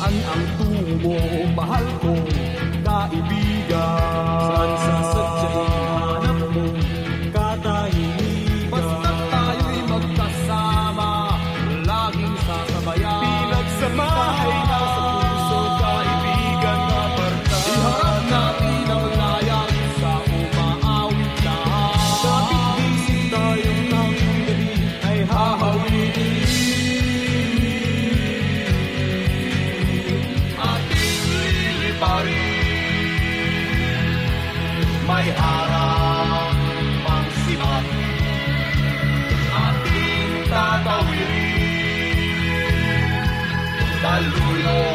Saan ang tungo mo, mahal kong kaibigan? Saan sa sadya'y hanap mo katahimikan? Basta't tayo'y magkasama, laging sasabayan. Pinagsamahay na sa puso, kaibigan na barkada. Iharap natin ang layang sa umaawit lahat. Kapit-isip tayong tanging gabi ay hahawiin. May harap pang sibat, ating tatawirin. Daluyan